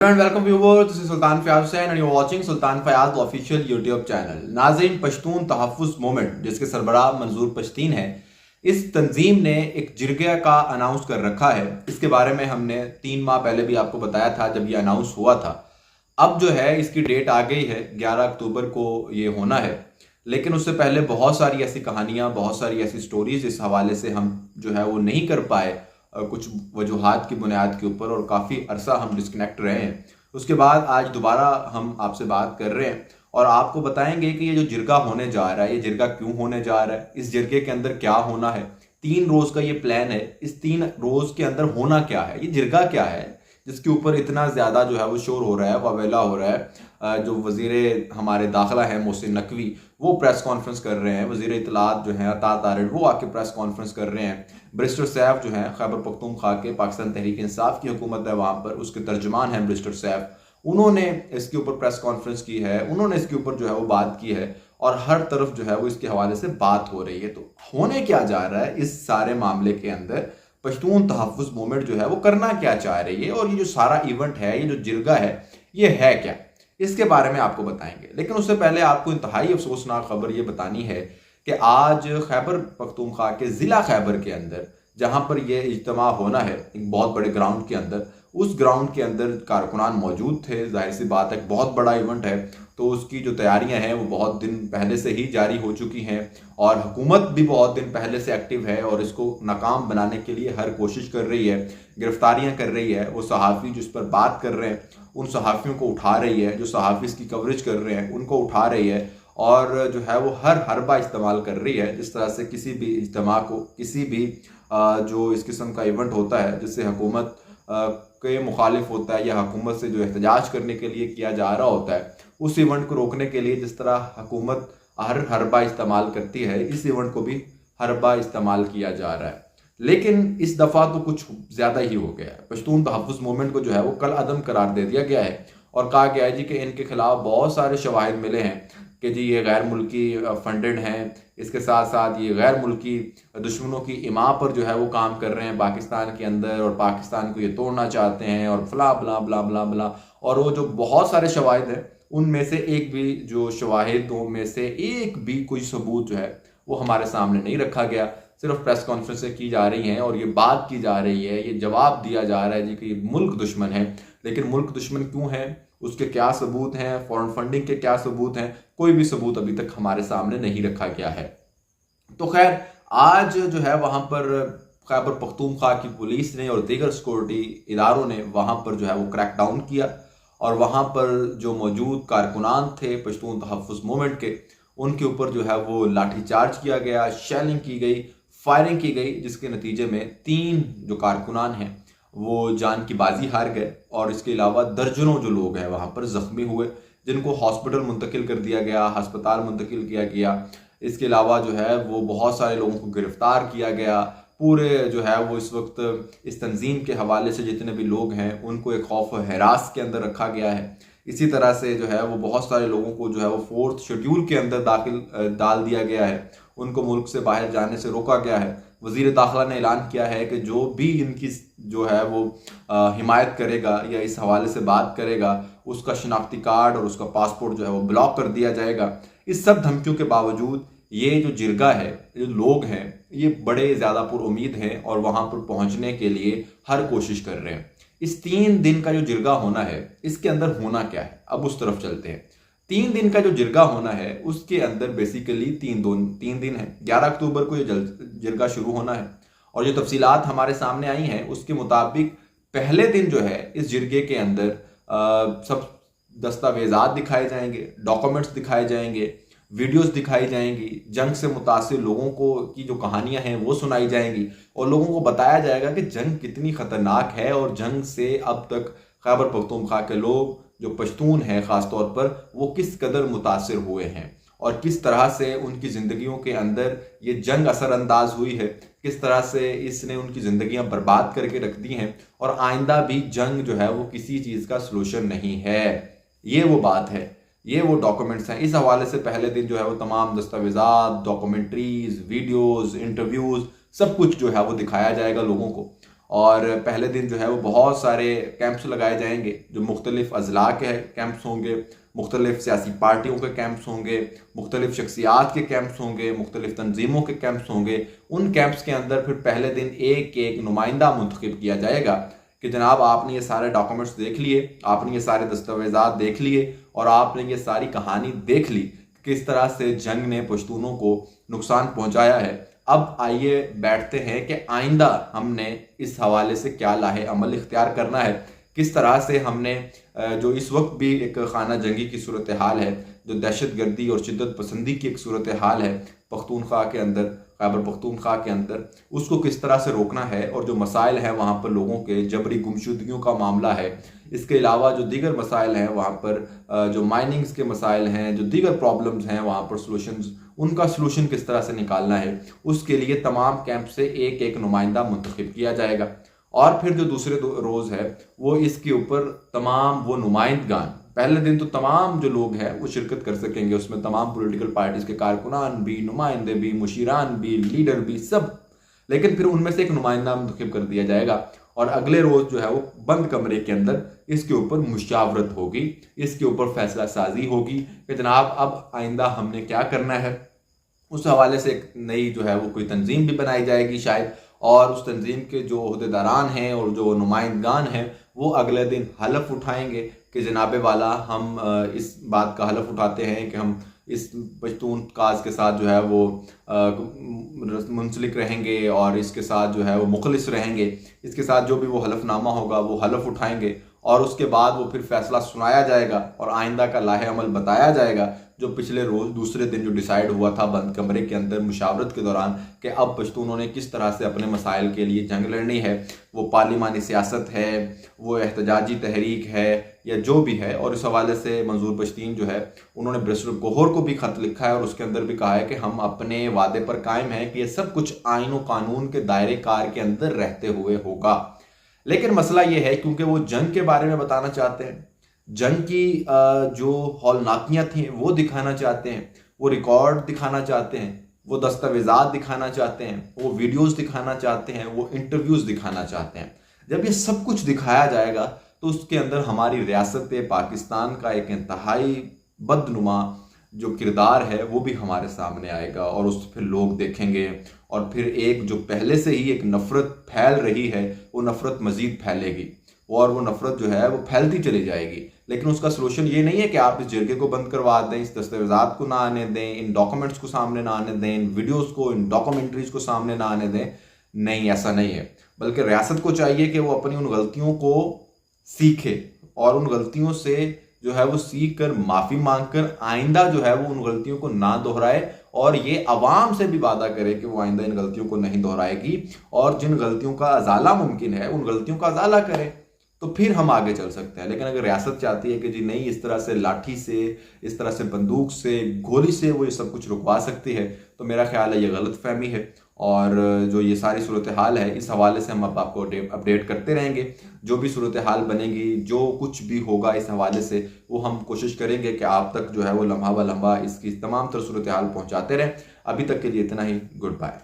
And welcome viewers, this is Sultan Fayaz Hussain and you're watching Sultan Fayaz official YouTube channel। नाज़रीन, Pashtun तहफ़्फ़ुज़ movement जिसके सरबराह मंजूर पश्तीन है, इस तंजीम ने एक जिरगा का अनाउंस कर रखा है। इसके बारे में हमने 3 माह पहले भी आपको बताया था जब ये अनाउंस हुआ था। अब जो है इसकी डेट आ गई है, 11 अक्टूबर को ये होना है। लेकिन उससे पहले बहुत सारी ऐसी कहानियाँ, बहुत सारी ऐसी स्टोरीज इस हवाले से हम जो है वो नहीं कर पाए, कुछ वजूहात की बुनियाद के ऊपर, और काफ़ी अरसा हम डिस्कनेक्ट रहे हैं। उसके बाद आज दोबारा हम आपसे बात कर रहे हैं और आपको बताएंगे कि ये जो जिरगा होने जा रहा है, ये जिरगा क्यों होने जा रहा है, इस जिरगे के अंदर क्या होना है। 3 रोज़ का ये प्लान है। इस 3 रोज़ के अंदर होना क्या है, ये जिरगा क्या है जिसके ऊपर इतना ज़्यादा जो है वो शोर हो रहा है, वावेला हो रहा है। जो वज़ीर हमारे दाखिला है मोहसिन नकवी, वो प्रेस कॉन्फ्रेंस कर रहे हैं। वज़ीर इत्तलात जो हैं अता तारिड़, वो आके प्रेस कॉन्फ्रेंस कर रहे हैं। बैरिस्टर सैफ जो हैं खैबर पख्तूनख्वा के, पाकिस्तान तहरीक इंसाफ की हुकूमत है वहाँ पर, उसके तर्जुमान हैं बैरिस्टर सैफ, उन्होंने इसके ऊपर प्रेस कॉन्फ्रेंस की है। उन्होंने इसके ऊपर जो है वो बात की है और हर तरफ जो है वो इसके हवाले से बात हो रही है। तो होने क्या जा रहा है इस सारे मामले के अंदर, पश्तून तहफ़्फ़ुज़ मूवमेंट जो है वो करना क्या चाह रही है, और ये जो सारा इवेंट है, ये जो जिरगा है, ये है क्या, इसके बारे में आपको बताएंगे। लेकिन उससे पहले आपको इंतहाई अफसोसनाक खबर ये बतानी है कि आज खैबर पख्तूनख्वा के ज़िला खैबर के अंदर, जहाँ पर यह इज्तिमा होना है एक बहुत बड़े ग्राउंड के अंदर, उस ग्राउंड के अंदर कारकुनान मौजूद थे। जाहिर सी बात है, बहुत बड़ा इवेंट है, तो उसकी जो तैयारियां हैं वो बहुत दिन पहले से ही जारी हो चुकी हैं और हुकूमत भी बहुत दिन पहले से एक्टिव है और इसको नाकाम बनाने के लिए हर कोशिश कर रही है, गिरफ्तारियां कर रही है। वो सहाफ़ी जिस पर बात कर रहे हैं उन सहाफ़ियों को उठा रही है, जो सहाफ़ी इसकी कवरेज कर रहे हैं उनको उठा रही है, और जो है वो हर हरबा इस्तेमाल कर रही है जिस तरह से किसी भी इज्तिमा को, किसी भी जो इस किस्म का इवेंट होता है जिससे हुकूमत के मुखालिफ होता है या हुकूमत से जो एहतजाज करने के लिए किया जा रहा होता है, उस इवेंट को रोकने के लिए जिस तरह हुकूमत हर हरबा इस्तेमाल करती है, इस इवेंट को भी हरबा इस्तेमाल किया जा रहा है। लेकिन इस दफ़ा तो कुछ ज़्यादा ही हो गया है। पश्तून तहफ़्फ़ुज़ मूवमेंट को जो है वो कल अदम करार दे दिया गया है और कहा गया है जी कि इनके खिलाफ बहुत सारे शवाहिद मिले हैं कि जी ये गैर मुल्की फंडेड हैं, इसके साथ साथ ये गैर मुल्की दुश्मनों की इमा पर जो है वो काम कर रहे हैं पाकिस्तान के अंदर, और पाकिस्तान को ये तोड़ना चाहते हैं, और फला बला बला बला बला। और वो जो बहुत सारे शवाहिद हैं उनमें से एक भी, जो शवाहिदों में से एक भी कोई सबूत जो है वो हमारे सामने नहीं रखा गया। सिर्फ प्रेस कॉन्फ्रेंसें की जा रही हैं और ये बात की जा रही है, ये जवाब दिया जा रहा है जी कि ये मुल्क दुश्मन है। लेकिन मुल्क दुश्मन क्यों है, उसके क्या सबूत हैं, फॉरेन फंडिंग के क्या सबूत हैं, कोई भी सबूत अभी तक हमारे सामने नहीं रखा गया है। तो खैर, आज जो है वहाँ पर खैबर पख्तूनख्वा की पुलिस ने और दीगर सिक्योरिटी इदारों ने वहाँ पर जो है वो क्रैकडाउन किया और वहाँ पर जो मौजूद कारकुनान थे पश्तून तहफ़्फ़ुज़ मूवमेंट के, उनके ऊपर जो है वो लाठीचार्ज किया गया, शेलिंग की गई, फायरिंग की गई, जिसके नतीजे में 3 जो कारकुनान हैं वो जान की बाजी हार गए और इसके अलावा दर्जनों जो लोग हैं वहाँ पर ज़ख्मी हुए, जिनको हॉस्पिटल मुंतकिल कर दिया गया, अस्पताल मुंतकिल किया गया। इसके अलावा जो है वो बहुत सारे लोगों को गिरफ्तार किया गया। पूरे जो है वो इस वक्त इस तंजीम के हवाले से जितने भी लोग हैं उनको एक खौफ व हिरास के अंदर रखा गया है। इसी तरह से जो है वो बहुत सारे लोगों को जो है वो 4th शेड्यूल के अंदर डाल दिया गया है, उनको मुल्क से बाहर जाने से रोका गया है। वज़ीर दाखिला ने ऐलान किया है कि जो भी इनकी जो है वो हिमायत करेगा या इस हवाले से बात करेगा, उसका शनाख्ती कार्ड और उसका पासपोर्ट जो है वो ब्लॉक कर दिया जाएगा। इस सब धमकियों के बावजूद ये जो जिरगा है, जो लोग हैं, ये बड़े ज़्यादा पुरुमीद हैं और वहाँ पर पहुँचने के लिए हर कोशिश कर रहे हैं। इस 3 दिन का जो जिरगा होना है, इसके अंदर होना क्या है, अब उस तरफ चलते हैं। 3 दिन का जो जिरगा होना है उसके अंदर बेसिकली 3 दिन है। 11 अक्टूबर को ये जिरगा शुरू होना है और जो तफसीलात हमारे सामने आई हैं उसके मुताबिक पहले दिन जो है इस जिरगे के अंदर सब दस्तावेजात दिखाए जाएंगे, डॉक्यूमेंट्स दिखाए जाएंगे, वीडियोस दिखाई जाएंगी, जंग से मुतासिर लोगों को की जो कहानियां हैं वो सुनाई जाएंगी और लोगों को बताया जाएगा कि जंग कितनी ख़तरनाक है और जंग से अब तक खैबर पख्तूनख्वा के लोग जो पश्तून हैं ख़ास तौर पर, वो किस कदर मुतासिर हुए हैं और किस तरह से उनकी ज़िंदगियों के अंदर ये जंग असरअंदाज हुई है, किस तरह से इसने उनकी ज़िंदगियां बर्बाद करके रख दी हैं और आइंदा भी जंग जो है वो किसी चीज़ का सलूशन नहीं है। ये वो बात है, ये वो डॉक्यूमेंट्स हैं। इस हवाले से पहले दिन जो है वो तमाम दस्तावेजात, डॉक्यूमेंट्रीज, वीडियोज़, इंटरव्यूज़, सब कुछ जो है वो दिखाया जाएगा लोगों को। और पहले दिन जो है वो बहुत सारे कैंप्स लगाए जाएंगे जो मुख्तलिफ अजला के कैंप्स होंगे, मुख्तलिफ सियासी पार्टियों के कैंप्स होंगे, मुख्तलिफ शख्सियात के कैंप्स होंगे, मुख्तलिफ तंजीमों के कैंप्स होंगे। उन कैंप्स के अंदर फिर पहले दिन एक एक नुमाइंदा मुंतखब किया जाएगा कि जनाब आपने ये सारे डॉक्यूमेंट्स देख लिए, आपने ये सारे दस्तावेज़ात देख लिए और आपने ये सारी कहानी देख ली किस तरह से जंग ने पश्तूनों को नुकसान पहुंचाया है। अब आइए बैठते हैं कि आइंदा हमने इस हवाले से क्या लाहे अमल इख्तियार करना है, किस तरह से हमने जो इस वक्त भी एक खाना जंगी की सूरत हाल है, जो दहशत गर्दी और शिद्दत पसंदी की एक सूरत हाल है पख्तूनख्वा के अंदर, खैबर पख्तूनख्वा के अंदर, उसको किस तरह से रोकना है और जो मसाइल हैं वहाँ पर लोगों के जबरी गुमशुदगियों का मामला है, इसके अलावा जो दीगर मसाइल हैं वहाँ पर जो माइनिंग्स के मसाइल हैं, जो दीगर प्रॉब्लम्स हैं वहाँ पर सलूशंस, उनका सलूशन किस तरह से निकालना है, उसके लिए तमाम कैंप से एक एक नुमाइंदा मुंतखब किया जाएगा। और फिर जो दूसरे रोज़ है वो इसके ऊपर तमाम वो नुमाइंदगान, पहले दिन तो तमाम जो लोग हैं वो शिरकत कर सकेंगे, उसमें तमाम पॉलिटिकल पार्टीज़ के कारकुनान भी, नुमाइंदे भी, मुशीरान भी, लीडर भी, सब। लेकिन फिर उनमें से एक नुमाइंदा मुंतखब कर दिया जाएगा और अगले रोज़ जो है वो बंद कमरे के अंदर इसके ऊपर मुशावरत होगी, इसके ऊपर फैसला साजी होगी कि जनाब अब आइंदा हमने क्या करना है। उस हवाले से एक नई जो है वो कोई तंजीम भी बनाई जाएगी शायद, और उस तंजीम के जो अहदेदारान हैं और जो नुमाइंदगान हैं वो अगले दिन हलफ उठाएंगे कि जनाबे वाला हम इस बात का हलफ उठाते हैं कि हम इस पश्तून काज के साथ जो है वो मुंसलिक रहेंगे और इसके साथ जो है वो मुखलिस रहेंगे। इसके साथ जो भी वो हलफनामा होगा वो हलफ उठाएंगे और उसके बाद वो फिर फैसला सुनाया जाएगा और आइंदा का लाहे अमल बताया जाएगा, जो पिछले रोज़ दूसरे दिन जो डिसाइड हुआ था बंद कमरे के अंदर मुशावरत के दौरान कि अब पश्तूनों ने किस तरह से अपने मसाइल के लिए जंग लड़नी है। वो पार्लिमानी सियासत है, वो एहतजाजी तहरीक है, या जो भी है। और इस हवाले से मंजूर पश्तीन जो है उन्होंने बैरिस्टर गौहर को भी ख़त लिखा है और उसके अंदर भी कहा है कि हम अपने वादे पर कायम हैं कि ये सब कुछ आइन और कानून के दायरे कार के अंदर रहते हुए होगा। लेकिन मसला ये है क्योंकि वो जंग के बारे में बताना चाहते हैं, जंग की जो हौलनाकियाँ थी वो दिखाना चाहते हैं, वो रिकॉर्ड दिखाना चाहते हैं, वो दस्तावेज़ात दिखाना चाहते हैं, वो वीडियोस दिखाना चाहते हैं, वो इंटरव्यूज़ दिखाना चाहते हैं। जब ये सब कुछ दिखाया जाएगा तो उसके अंदर हमारी रियासत पाकिस्तान का एक इंतहाई बदनुमा जो किरदार है वो भी हमारे सामने आएगा और उस फिर लोग देखेंगे और फिर एक जो पहले से ही एक नफ़रत फैल रही है वो नफ़रत मज़ीद फैलेगी और वो नफ़रत जो है वो फैलती चली जाएगी। लेकिन उसका सलूशन ये नहीं है कि आप इस जरगे को बंद करवा दें, इस दस्तावेज़ात को ना आने दें, इन डॉक्यूमेंट्स को सामने ना आने दें, इन वीडियोज़ को, इन डॉक्यूमेंट्रीज़ को सामने ना आने दें। नहीं, ऐसा नहीं है। बल्कि रियासत को चाहिए कि वो अपनी उन गलतियों को सीखे और उन गलतियों से जो है वो सीख कर माफ़ी मांग कर आइंदा जो है वो उन गलतियों को ना दोहराए और ये अवाम से भी वादा करे कि वो आइंदा इन गलतियों को नहीं दोहराएगी और जिन गलतियों का अजाला मुमकिन है उन गलतियों का अजाला करे, तो फिर हम आगे चल सकते हैं। लेकिन अगर रियासत चाहती है कि जी नहीं, इस तरह से लाठी से, इस तरह से बंदूक से, गोली से वो ये सब कुछ रुकवा सकती है, तो मेरा ख्याल है ये गलत फहमी है। और जो ये सारी सूरत हाल है इस हवाले से हम अब आपको अपडेट करते रहेंगे। जो भी सूरत हाल बनेगी, जो कुछ भी होगा इस हवाले से, वो हम कोशिश करेंगे कि आप तक जो है वो लम्हा ब लम्हा इसकी तमाम तर सूरत हाल पहुँचाते रहें। अभी तक के लिए इतना ही। Good bye.